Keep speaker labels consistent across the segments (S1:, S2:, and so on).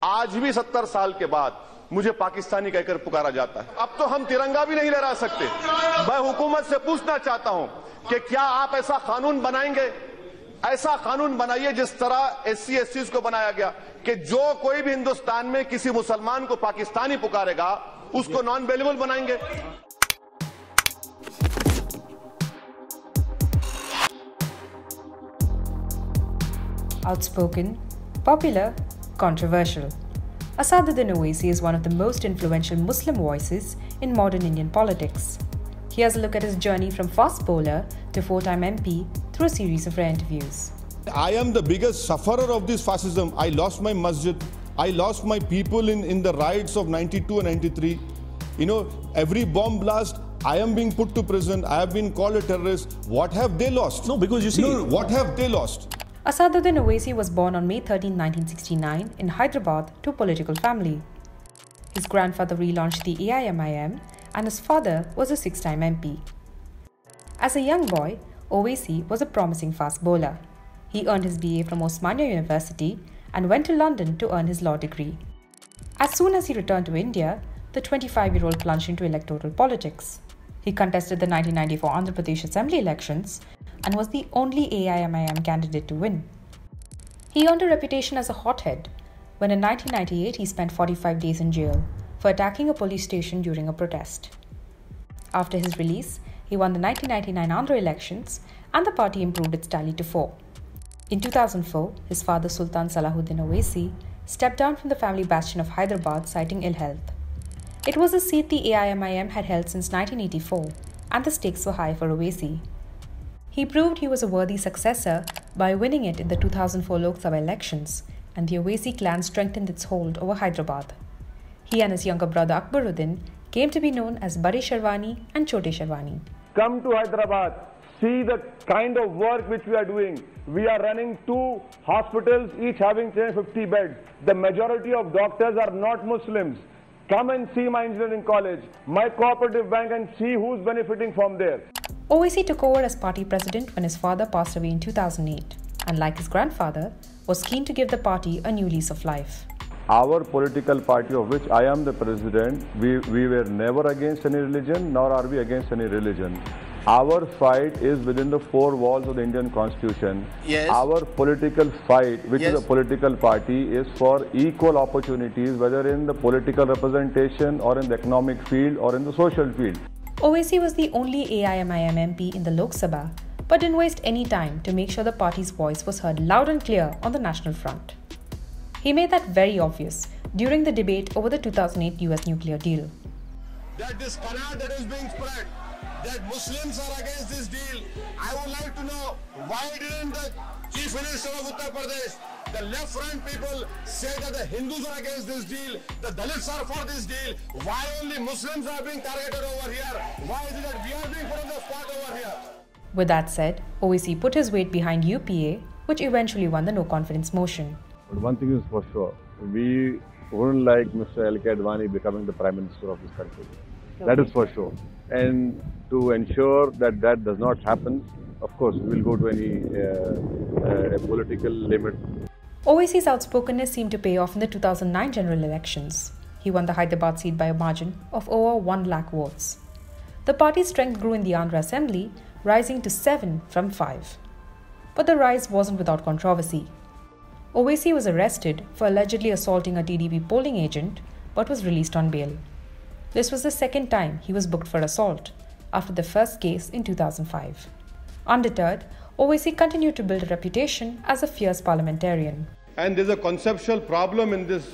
S1: आज भी 70 साल के बाद मुझे पाकिस्तानी कहकर पुकारा जाता है। अब तो हम तिरंगा भी नहीं लहरा सकते। मैं हुकूमत से पूछना चाहता हूं कि क्या आप ऐसा कानून बनाएंगे, ऐसा कानून बनाइए जिस तरह SC SCs को बनाया गया कि जो कोई भी हिंदुस्तान में किसी मुसलमान को पाकिस्तानी पुकारेगा उसको नॉन बेलेबल बनाएंगे।
S2: Outspoken, popular, controversial. Asaduddin Owaisi is one of the most influential Muslim voices in modern Indian politics. Here's a look at his journey from fast bowler to four-time MP through a series of rare interviews.
S1: I am the biggest sufferer of this fascism. I lost my masjid. I lost my people in the riots of 92 and 93. You know, every bomb blast, I am being put to prison. I have been called a terrorist. What have they lost?
S3: No, because you see...
S1: No, what have they lost?
S2: Asaduddin Owaisi was born on May 13, 1969 in Hyderabad to a political family. His grandfather relaunched the AIMIM and his father was a six-time MP. As a young boy, Owaisi was a promising fast bowler. He earned his BA from Osmania University and went to London to earn his law degree. As soon as he returned to India, the 25-year-old plunged into electoral politics. He contested the 1994 Andhra Pradesh Assembly elections and was the only AIMIM candidate to win. He earned a reputation as a hothead when in 1998 he spent 45 days in jail for attacking a police station during a protest. After his release, he won the 1999 Andhra elections and the party improved its tally to 4. In 2004, his father Sultan Salahuddin Owaisi stepped down from the family bastion of Hyderabad citing ill health. It was a seat the AIMIM had held since 1984 and the stakes were high for Owaisi. He proved he was a worthy successor by winning it in the 2004 Lok Sabha elections, and the Owaisi clan strengthened its hold over Hyderabad. He and his younger brother Akbaruddin came to be known as Bade Sharwani and Chote Sharwani.
S4: Come to Hyderabad, see the kind of work which we are doing. We are running 2 hospitals, each having 50 beds. The majority of doctors are not Muslims. Come and see my engineering college, my cooperative bank, and see who's benefiting from there.
S2: Owaisi took over as party president when his father passed away in 2008 and, like his grandfather, was keen to give the party a new lease of life.
S4: Our political party, of which I am the president, we were never against any religion, nor are we against any religion. Our fight is within the 4 walls of the Indian Constitution.
S3: Yes.
S4: Our political fight, which is a political party, is for equal opportunities, whether in the political representation or in the economic field or in the social field.
S2: Owaisi was the only AIMIM MP in the Lok Sabha, but didn't waste any time to make sure the party's voice was heard loud and clear on the national front. He made that very obvious during the debate over the 2008 US nuclear deal.
S1: That this qanaat that is being spread, that Muslims are against this deal, I would like to know why didn't the Chief Minister of Uttar Pradesh, the left front people say that the Hindus are against this deal, the Dalits are for this deal, why only Muslims are being targeted over here? Why is it that we are being put on the spot over here?
S2: With that said, Owaisi put his weight behind UPA, which eventually won the no-confidence motion.
S4: But one thing is for sure, we wouldn't like Mr. L.K. Advani becoming the Prime Minister of this country. That is for sure. And to ensure that that does not happen, of course, we will go to any political limit.
S2: Owaisi's outspokenness seemed to pay off in the 2009 general elections. He won the Hyderabad seat by a margin of over 1 lakh votes. The party's strength grew in the Andhra Assembly, rising to 7 from 5. But the rise wasn't without controversy. Owaisi was arrested for allegedly assaulting a TDP polling agent, but was released on bail. This was the second time he was booked for assault, after the first case in 2005. Undeterred, Owaisi continued to build a reputation as a fierce parliamentarian.
S1: And there's a conceptual problem in this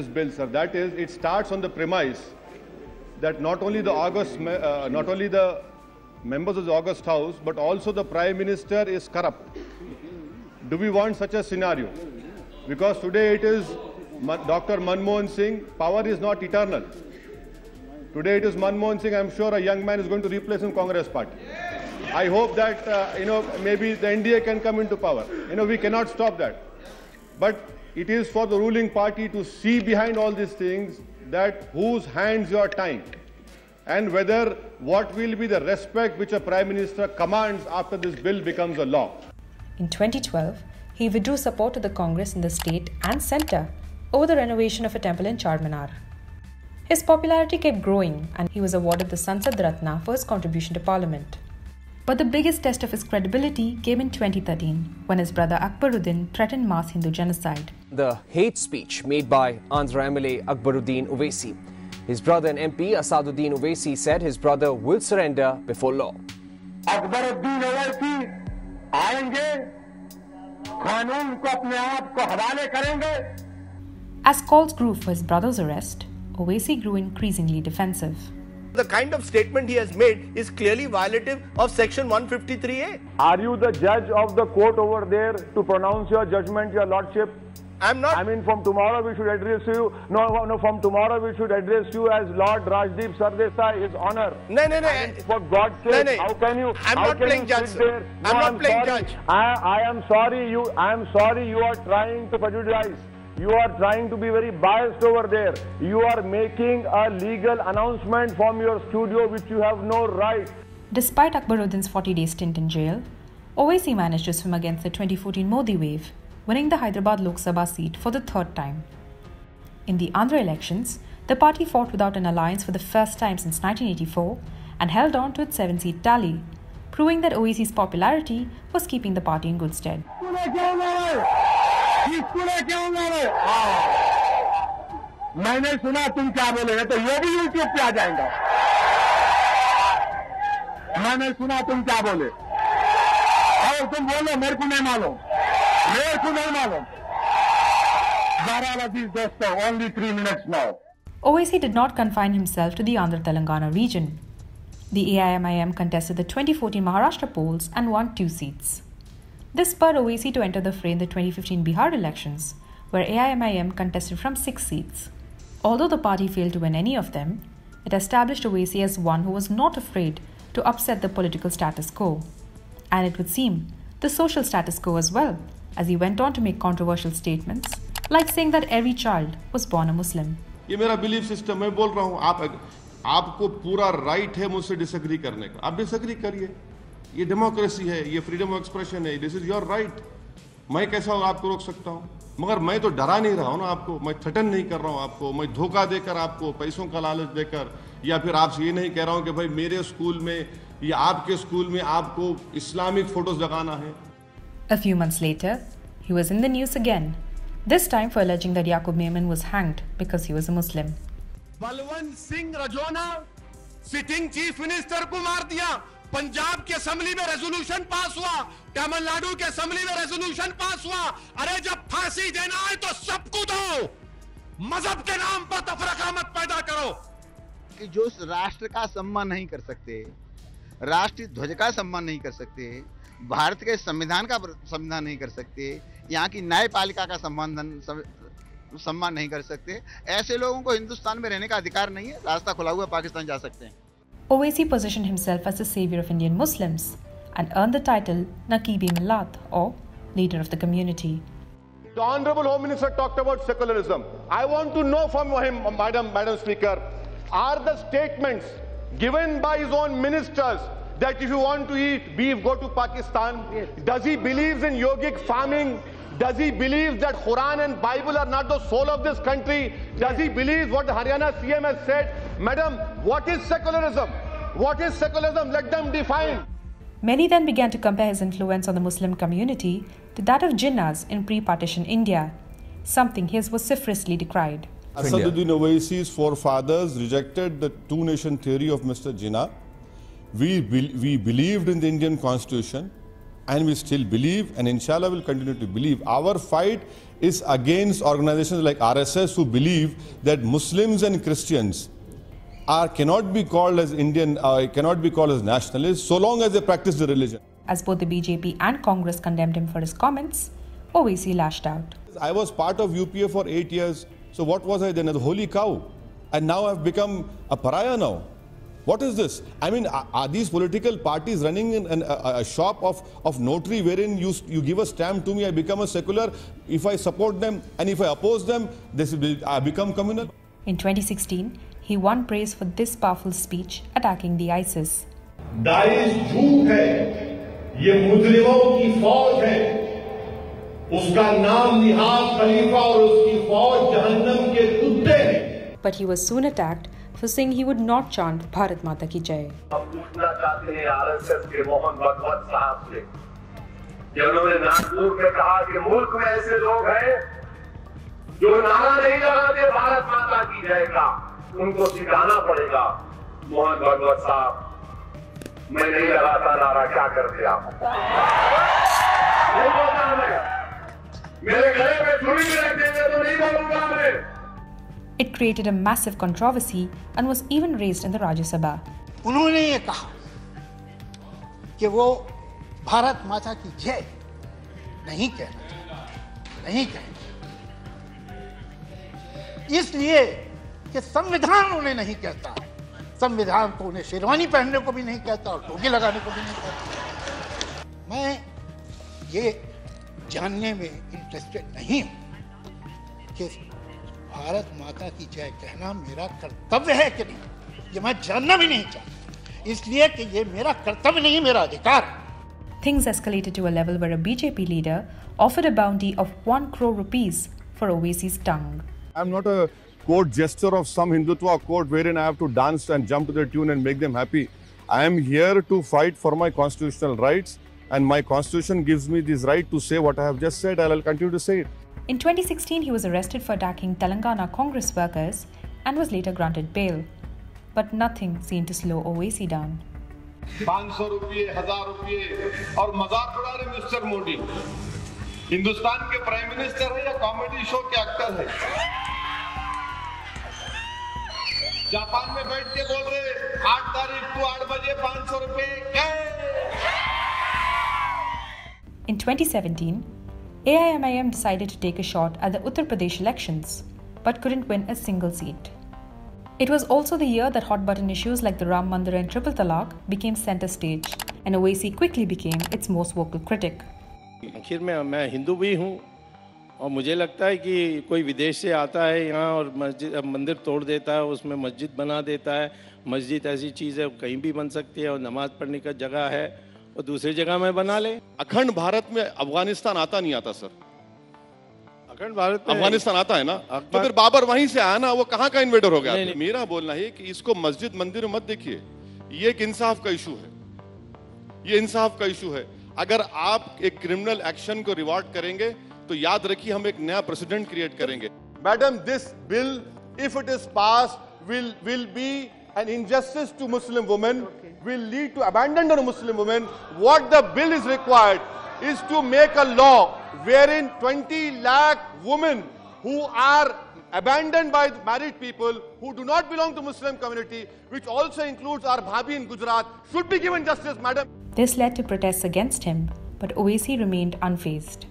S1: bill, sir. That is, it starts on the premise that not only the members of the August House, but also the Prime Minister is corrupt. Do we want such a scenario? Because today it is Dr. Manmohan Singh. Power is not eternal. Today it is Manmohan Singh. I'm sure a young man is going to replace him in Congress party. I hope that, maybe the NDA can come into power. We cannot stop that. But it is for the ruling party to see behind all these things that whose hands you are tying and whether what will be the respect which a Prime Minister commands after this bill becomes a law.
S2: In 2012, he withdrew support to the Congress in the state and centre over the renovation of a temple in Charminar. His popularity kept growing and he was awarded the Sansad Ratna for his contribution to Parliament. But the biggest test of his credibility came in 2013 when his brother Akbaruddin threatened mass Hindu genocide.
S3: The hate speech made by Andhra MLA Akbaruddin Owaisi. His brother and MP Asaduddin Owaisi said his brother will surrender before law.
S4: Akbaruddin Owaisi आएंगे, कानून को अपने आप को हवाले करेंगे.
S2: As calls grew for his brother's arrest, Owaisi grew increasingly defensive.
S5: The kind of statement he has made is clearly violative of Section 153A.
S4: Are you the judge of the court over there to pronounce your judgment, your lordship?
S5: I'm not.
S4: I mean, from tomorrow we should address you. No, from tomorrow we should address you as Lord Rajdeep Sardesai, His Honor.
S5: No.
S4: I mean, for God's sake, how can you?
S5: I'm not playing judge.
S4: No,
S5: I'm not playing judge.
S4: I am sorry. You are trying to prejudice. You are trying to be very biased over there. You are making a legal announcement from your studio which you have no right.
S2: Despite Akbaruddin's 40-day stint in jail, Owaisi managed to swim against the 2014 Modi wave, winning the Hyderabad Lok Sabha seat for the third time. In the Andhra elections, the party fought without an alliance for the first time since 1984 and held on to its 7-seat tally, proving that Owaisi's popularity was keeping the party in good stead.
S4: मैंने सुना तुम क्या बोले तो ये भी YouTube पे आ जाएगा. मैंने सुना तुम क्या बोले और तुम बोलो मेरे को नहीं मालूम. Only 3 minutes now.
S2: Owaisi did not confine himself to the Andhra Telangana region. The AIMIM contested the 2014 Maharashtra polls and won 2 seats. This spurred Owaisi to enter the fray in the 2015 Bihar elections, where AIMIM contested from 6 seats. Although the party failed to win any of them, it established Owaisi as one who was not afraid to upset the political status quo. And it would seem, the social status quo as well, as he went on to make controversial statements, like saying that every child was born a Muslim.
S1: ये मेरा belief system मैं बोल रहा हूँ. आपको पूरा right है मुझसे डिसएग्री करने का. आप डिसएग्री करिए. ये डेमोक्रेसी है, ये फ्रीडम ऑफ एक्सप्रेशन है. This is your right. मैं कैसा आपको रोक सकता हूँ? मगर मैं तो डरा नहीं रहा हूँ ना आपको. मैं थ्रेटन नहीं कर रहा हूँ आपको. मैं धोखा देकर आपको पैसों का लालच देकर या फिर आपसे ये नहीं कह रहा हूँ कि भाई मेरे स्कूल में या आपके स्कूल में आपको इस्लामिक फोटोज लगाना है.
S2: A few months later, he was in the news again, this time for alleging that Yaqub Memon was hanged because he was a Muslim.
S5: Balwant Singh Rajoana sitting chief minister को मार दिया. पंजाब के असेंबली में resolution pass हुआ, तमिलनाडु के assembly में resolution pass हुआ. अरे जब फांसी देना है तो सबको दो. मजहब के नाम पर तफरका मत पैदा करो.
S6: कि जो राष्ट्र का सम्मान नहीं कर सकते, राष्ट्रीय ध्वज का सम्मान नहीं कर सकते, भारत के संविधान का सम्मान नहीं कर सकते, यहाँ की न्यायपालिका का सम्मान नहीं कर सकते, ऐसे लोगों को हिंदुस्तान में रहने का अधिकार नहीं है. रास्ता खुला हुआ पाकिस्तान जा सकते हैं.
S2: Owaisi positioned himself as the savior of Indian Muslims and earned the title Naqib-e-Millat, or leader of the community.
S1: The Honorable Home Minister talked about secularism. I want to know from him, Madam Speaker, are the statements given by his own ministers that if you want to eat beef, go to Pakistan? Yes. Does he believe in yogic farming? Does he believe that Quran and Bible are not the soul of this country? Does he believe what the Haryana CM has said? Madam, what is secularism? What is secularism? Let them define.
S2: Many then began to compare his influence on the Muslim community to that of Jinnahs in pre-partition India, something his vociferously decried.
S1: Asaduddin Owaisi's forefathers rejected the two-nation theory of Mr. Jinnah. We believed in the Indian Constitution, and we still believe, and inshallah will continue to believe. Our fight is against organizations like RSS who believe that Muslims and Christians cannot be called as Indian, cannot be called as nationalists so long as they practice the religion.
S2: As both the BJP and Congress condemned him for his comments, Owaisi lashed out.
S1: I was part of UPA for 8 years, so what was I then? As a holy cow. And now I've become a pariah now. What is this? I mean, are these political parties running in a shop of notary wherein you give a stamp to me, I become a secular, if I support them, and if I oppose them, I become communal?
S2: In 2016, he won praise for this powerful speech attacking the ISIS.
S7: Daesh झूठ है, ये मुजरिमों की फौज है, उसका नाम निहाल खलीफा और उसकी फौज जहन्नम के कुत्ते हैं।
S2: But he was soon attacked for saying he would not chant Bharat Mata Ki Jai.
S8: हम पूछना चाहते हैं आरएसएस के मोहन भागवत साहब से, कि उन्होंने नागपुर में कहा कि मुल्क में ऐसे लोग हैं जो नारा नहीं लगाते भारत माता की जय का, उनको सिखाना पड़ेगा। मोहन भागवत साहब, मैं नहीं लगाता नारा, क्या करते आप? नहीं बोलता मैं, मेरे गले में छुरी भी रख देंगे तो नहीं बोलूंगा मैं।
S2: It created a massive controversy and was even raised in the Rajya Sabha.
S9: उन्होंने ये कहा कि वो भारत माता की जय नहीं कहना, नहीं कहना, इसलिए कि संविधान उन्हें नहीं कहता, संविधान तो उन्हें शेरवानी पहनने को भी नहीं कहता और टोपी लगाने को भी नहीं कहता। मैं ये जानने में इंटरेस्टेड नहीं हूं कि भारत माता की जय कहना मेरा कर्तव्य है कि नहीं, ये मैं जानना भी नहीं चाहता, इसलिए कि ये मेरा कर्तव्य नहीं, मेरा अधिकार है।
S2: Things escalated to a level where a BJP leader offered a bounty of 1 crore rupees for Owaisi's tongue.
S1: I'm not a court jester of some Hindutva court wherein I have to dance and jump to the tune and make them happy. I am here to fight for my constitutional rights, and my constitution gives me this right to say what I have just said. I will continue to say it.
S2: In 2016, he was arrested for attacking Telangana Congress workers and was later granted bail. But nothing seemed to slow Owaisi down.
S7: 500 रुपये, 1000 रुपये और मजाक उड़ा रहे mister Modi. Hindustan के prime minister है या comedy show के एक्टर है? जापान में बैठ के बोल रहे 8 तारीख को 8 बजे 500 रुपये क्या?
S2: In 2017, AIMIM decided to take a shot at the Uttar Pradesh elections, but couldn't win a single seat. It was also the year that hot-button issues like the Ram Mandir and Triple Talaq became center stage, and Owaisi quickly became its most vocal critic.
S10: आखिर में मैं हिंदू भी हूँ और मुझे लगता है कि कोई विदेश से आता है यहाँ और मस्जिद मंदिर तोड़ देता है, उसमें मस्जिद बना देता है। मस्जिद ऐसी चीज़ है कहीं भी बन सकती है और नमाज पढ़ने का जगह है और दूसरी जगह में बना ले।
S1: अखंड भारत में अफगानिस्तान आता नहीं आता सर?
S10: अखंड भारत में
S1: अफगानिस्तान आता है ना, तो फिर बाबर वहीं से आया ना, वो कहाँ का इन्वेडर हो गया? मेरा बोलना है कि इसको मस्जिद मंदिर मत देखिए, ये एक इंसाफ का इशू है, ये इंसाफ का इशू है। अगर आप एक क्रिमिनल एक्शन को रिवॉर्ड करेंगे तो याद रखिए हम एक नया प्रेसिडेंट क्रिएट करेंगे। Madam, this bill if it is pass will be an injustice to Muslim women, will lead to abandonment of Muslim women. What the bill is required is to make a law wherein 20 lakh women who are abandoned by married people who do not belong to Muslim community, which also includes our Bhabi in Gujarat, should be given justice, madam.
S2: This led to protests against him, but Owaisi remained unfazed.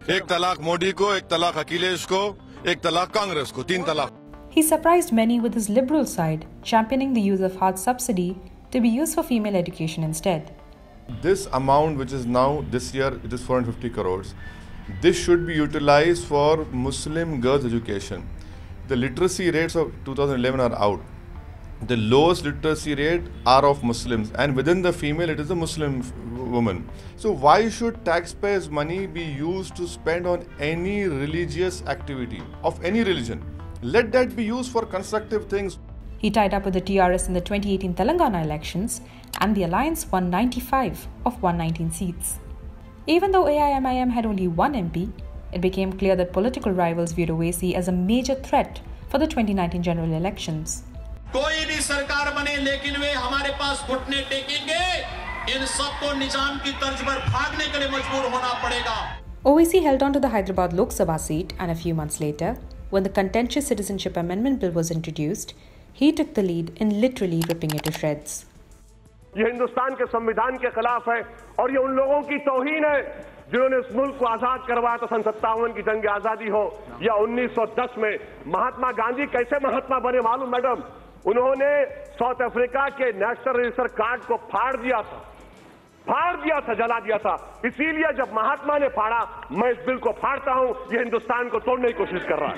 S11: एक तलाक मोदी को, एक तलाक अखिलेश को, एक तलाक कांग्रेस को, 3 तलाक।
S2: He surprised many with his liberal side, championing the use of hard subsidy to be used for female education instead.
S1: This amount, which is now this year, it is 450 crores. This should be utilized for Muslim girls' education. The literacy rates of 2011 are out. The lowest literacy rate are of Muslims, and within the female, it is a Muslim woman. So why should taxpayers' money be used to spend on any religious activity of any religion? Let that be used for constructive things.
S2: He tied up with the TRS in the 2018 Telangana elections, and the alliance won 95 of 119 seats. Even though AIMIM had only one MP, it became clear that political rivals viewed Owaisi as a major threat for the 2019 general elections.
S5: कोई भी सरकार बने लेकिन वे हमारे पास घुटने टेकेंगे, इन सबको निजाम की तर्ज पर भागने के लिए मजबूर होना पड़ेगा।
S2: Owaisi held on to the Hyderabad Lok Sabha seat, and a few months later, when the contentious Citizenship Amendment Bill was introduced, he took the lead in literally ripping it to shreds.
S4: ये हिंदुस्तान के संविधान के खिलाफ है और ये उन लोगों की तौहीन है जिन्होंने इस मुल्क को आजाद करवाया तो सन 57 की जंग आजादी हो या 1910 में। महात्मा गांधी कैसे महात्मा बने मालूम मैडम? उन्होंने साउथ अफ्रीका के नेशनल रजिस्टर कार्ड को फाड़ दिया था, जला दिया था। इसीलिए जब महात्मा ने फाड़ा, मैं इस बिल को फाड़ता हूं। ये हिंदुस्तान को तोड़ने की कोशिश कर रहा है।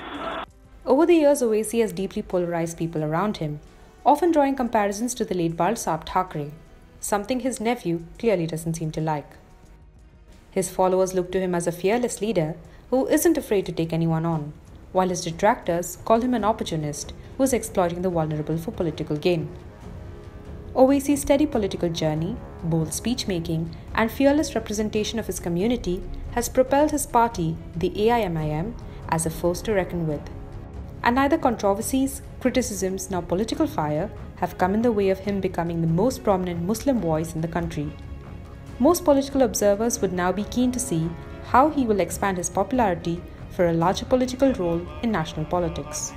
S2: Over the years, Owaisi has deeply polarized people around him, often drawing comparisons to the late Bal Saab Thackeray, something his nephew clearly doesn't seem to like. His followers look to him as a fearless leader who isn't afraid to take anyone on. while his detractors called him an opportunist who was exploiting the vulnerable for political gain. Owaisi's steady political journey, bold speech-making, and fearless representation of his community has propelled his party, the AIMIM, as a force to reckon with. And neither controversies, criticisms, nor political fire have come in the way of him becoming the most prominent Muslim voice in the country. Most political observers would now be keen to see how he will expand his popularity for a larger political role in national politics.